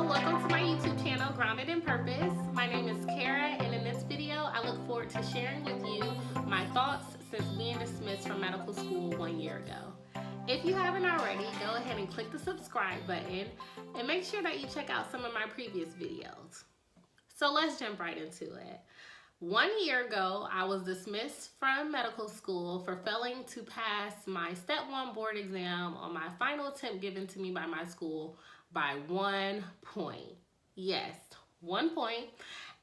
welcome to my YouTube channel, Grounded in Purpose. My name is Kara, and in this video, I look forward to sharing with you my thoughts since being dismissed from medical school 1 year ago. If you haven't already, go ahead and click the subscribe button, and make sure that you check out some of my previous videos. So let's jump right into it. 1 year ago, I was dismissed from medical school for failing to pass my Step 1 board exam on my final attempt given to me by my school by 1 point. Yes, 1 point.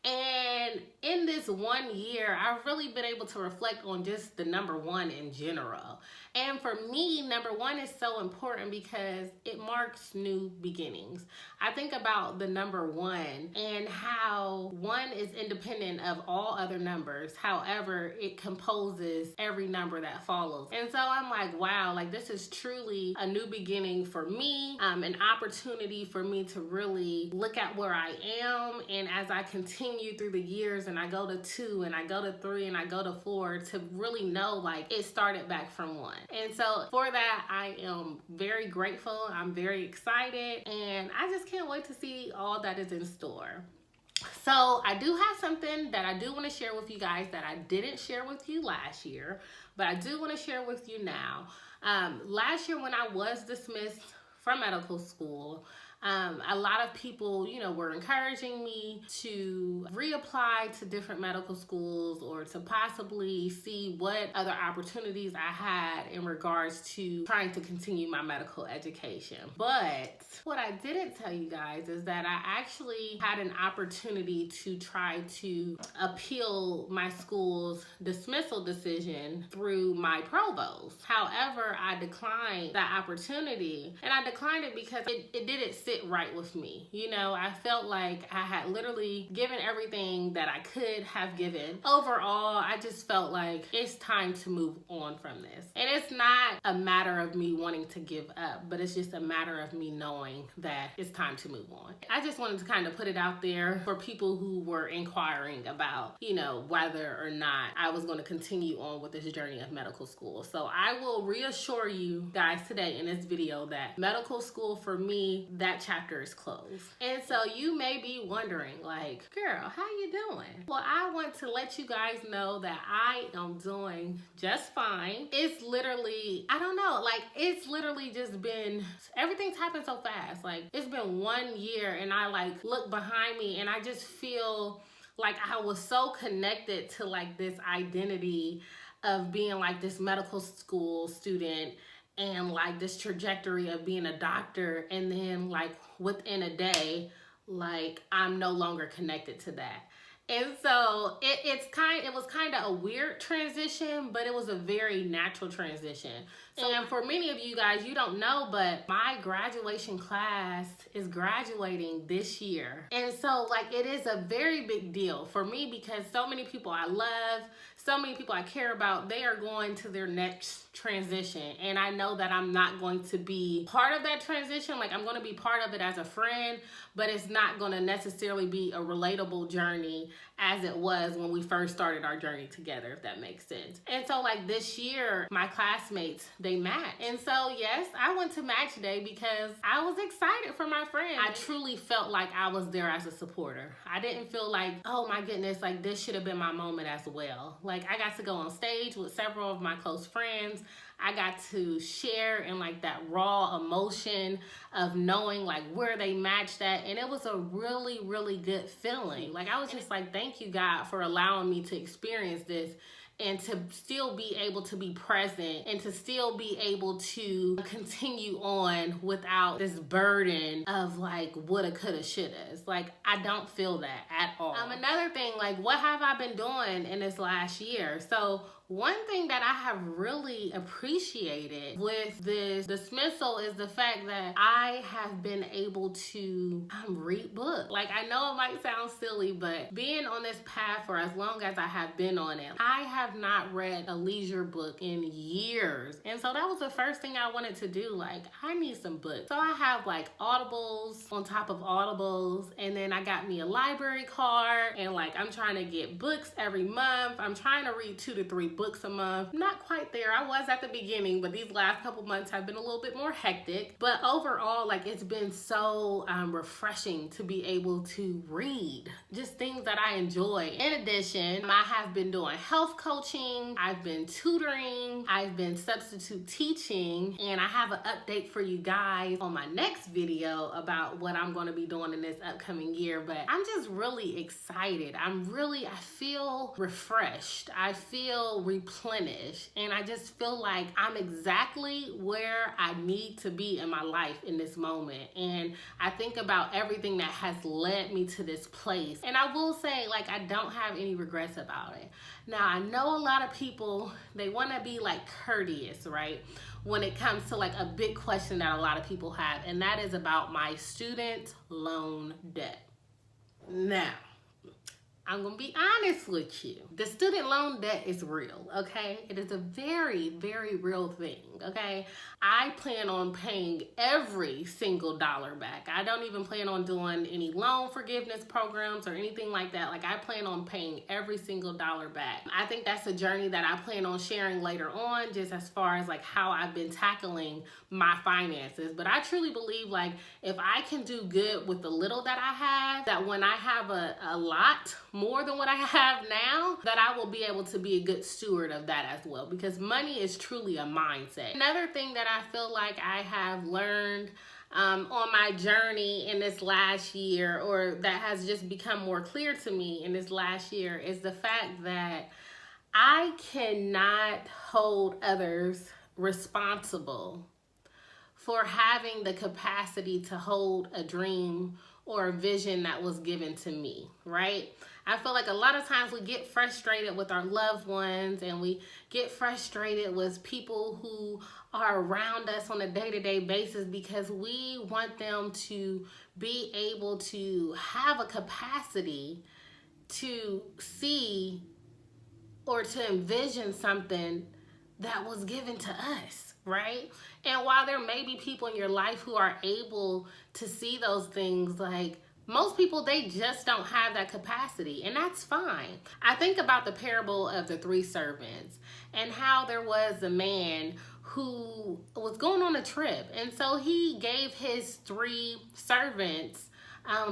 And in this 1 year, I've really been able to reflect on just the number 1 in general. And for me, number 1 is so important because it marks new beginnings. I think about the number 1 and how 1 is independent of all other numbers. However, it composes every number that follows. And so I'm like, wow, like this is truly a new beginning for me, an opportunity for me to really look at where I am. And as I continue through the years and I go to 2 and I go to 3 and I go to 4, to really know like it started back from 1. And so for that, I am very grateful. I'm very excited, and I just can't wait to see all that is in store. So I do have something that I do want to share with you guys that I didn't share with you last year, but I do want to share with you now. Last year when I was dismissed from medical school, a lot of people, were encouraging me to reapply to different medical schools or to possibly see what other opportunities I had in regards to trying to continue my medical education. But what I didn't tell you guys is that I actually had an opportunity to try to appeal my school's dismissal decision through my provost. However, I declined that opportunity, and I declined it because it didn't sit right with me. I felt like I had literally given everything that I could have given. Overall, I just felt like it's time to move on from this. And it's not a matter of me wanting to give up, but it's just a matter of me knowing that it's time to move on. I just wanted to kind of put it out there for people who were inquiring about, whether or not I was going to continue on with this journey of medical school. So I will reassure you guys today in this video that medical school for me, that chapter is closed. And so you may be wondering, like, girl, how you doing? Well, I want to let you guys know that I am doing just fine. It's literally, I don't know, like it's literally just been, everything's happened so fast. Like it's been 1 year and I like look behind me and I just feel like I was so connected to like this identity of being like this medical school student and like this trajectory of being a doctor, and then like within a day, like I'm no longer connected to that. And so it was kind of a weird transition, but it was a very natural transition. And for many of you guys, you don't know, but my graduation class is graduating this year. And so like it is a very big deal for me because so many people I love, so many people I care about, they are going to their next transition. And I know that I'm not going to be part of that transition. Like I'm going to be part of it as a friend, but it's not going to necessarily be a relatable journey as it was when we first started our journey together, if that makes sense. And so like this year, my classmates, they matched. And so yes, I went to match day because I was excited for my friend. I truly felt like I was there as a supporter. I didn't feel like, oh my goodness, like this should have been my moment as well. Like I got to go on stage with several of my close friends. I got to share in like that raw emotion of knowing like where they matched at. And it was a really, really good feeling. Like I was just like, thank you God for allowing me to experience this and to still be able to be present and to still be able to continue on without this burden of like woulda, coulda, shouldas. Like I don't feel that at all. Another thing, like what have I been doing in this last year? So one thing that I have really appreciated with this dismissal is the fact that I have been able to read books. Like I know it might sound silly, but being on this path for as long as I have been on it, I have not read a leisure book in years. And so that was the first thing I wanted to do. Like I need some books. So I have like Audibles on top of Audibles, and then I got me a library card, and like I'm trying to get books every month. I'm trying to read 2 to 3 books a month. Not quite there. I was at the beginning, but these last couple months have been a little bit more hectic. But overall, like, it's been so refreshing to be able to read just things that I enjoy. In addition, I have been doing health coaching, I've been tutoring, I've been substitute teaching, and I have an update for you guys on my next video about what I'm going to be doing in this upcoming year. But I'm just really excited. I feel refreshed. I feel replenished, and I just feel like I'm exactly where I need to be in my life in this moment. And I think about everything that has led me to this place, and I will say, like, I don't have any regrets about it. Now, I know a lot of people, they want to be like courteous, right, when it comes to like a big question that a lot of people have, and that is about my student loan debt. Now, I'm gonna be honest with you. The student loan debt is real, okay? It is a very, very real thing, okay? I plan on paying every single dollar back. I don't even plan on doing any loan forgiveness programs or anything like that. Like, I plan on paying every single dollar back. I think that's a journey that I plan on sharing later on, just as far as like how I've been tackling my finances. But I truly believe, like, if I can do good with the little that I have, that when I have a lot more than what I have now, that I will be able to be a good steward of that as well, because money is truly a mindset. Another thing that I feel like I have learned on my journey in this last year, or that has just become more clear to me in this last year, is the fact that I cannot hold others responsible for having the capacity to hold a dream or a vision that was given to me, right? I feel like a lot of times we get frustrated with our loved ones, and we get frustrated with people who are around us on a day-to-day basis because we want them to be able to have a capacity to see or to envision something that was given to us, right? And while there may be people in your life who are able to see those things, like, most people, they just don't have that capacity, and that's fine. I think about the parable of the 3 servants and how there was a man who was going on a trip, and so he gave his 3 servants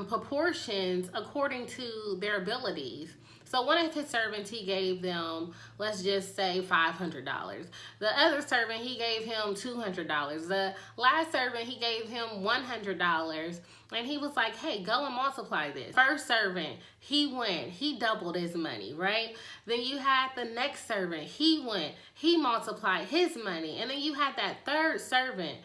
proportions according to their abilities. So one of his servants, he gave them, let's just say, $500. The other servant, he gave him $200. The last servant, he gave him $100. And he was like, hey, go and multiply this. First servant, he went, he doubled his money, right? Then you had the next servant, he went, he multiplied his money. And then you had that third servant,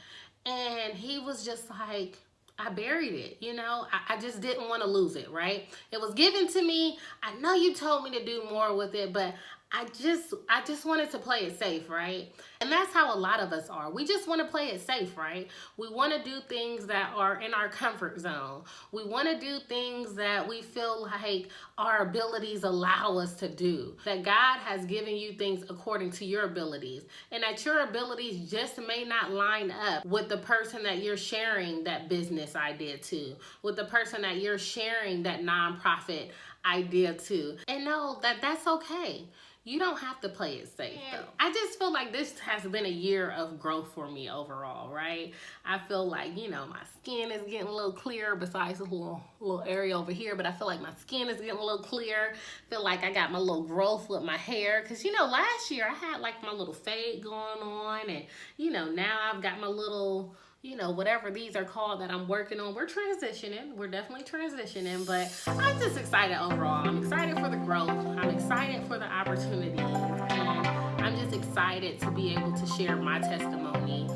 and he was just like, I buried it, you know? I just didn't want to lose it, right? It was given to me. I know you told me to do more with it, but I just wanted to play it safe, right? And that's how a lot of us are. We just want to play it safe, right? We want to do things that are in our comfort zone. We want to do things that we feel like our abilities allow us to do. That God has given you things according to your abilities, and that your abilities just may not line up with the person that you're sharing that business idea to, with the person that you're sharing that nonprofit idea to. And know that that's okay. You don't have to play it safe, though. I just feel like this has been a year of growth for me overall, right? I feel like, you know, my skin is getting a little clearer, besides this little area over here, but I feel like my skin is getting a little clearer. Feel like I got my little growth with my hair, because, you know, last year I had like my little fade going on, and, you know, now I've got my little, you know, whatever these are called that I'm working on. We're transitioning. We're definitely transitioning, but I'm just excited overall. I'm excited for the growth. I'm excited for the opportunities, and I'm just excited to be able to share my testimony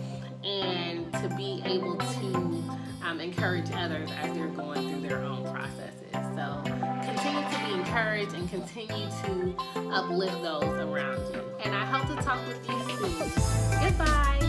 and to be able to encourage others as they're going through their own processes. So continue to be encouraged and continue to uplift those around you. And I hope to talk with you soon. Goodbye.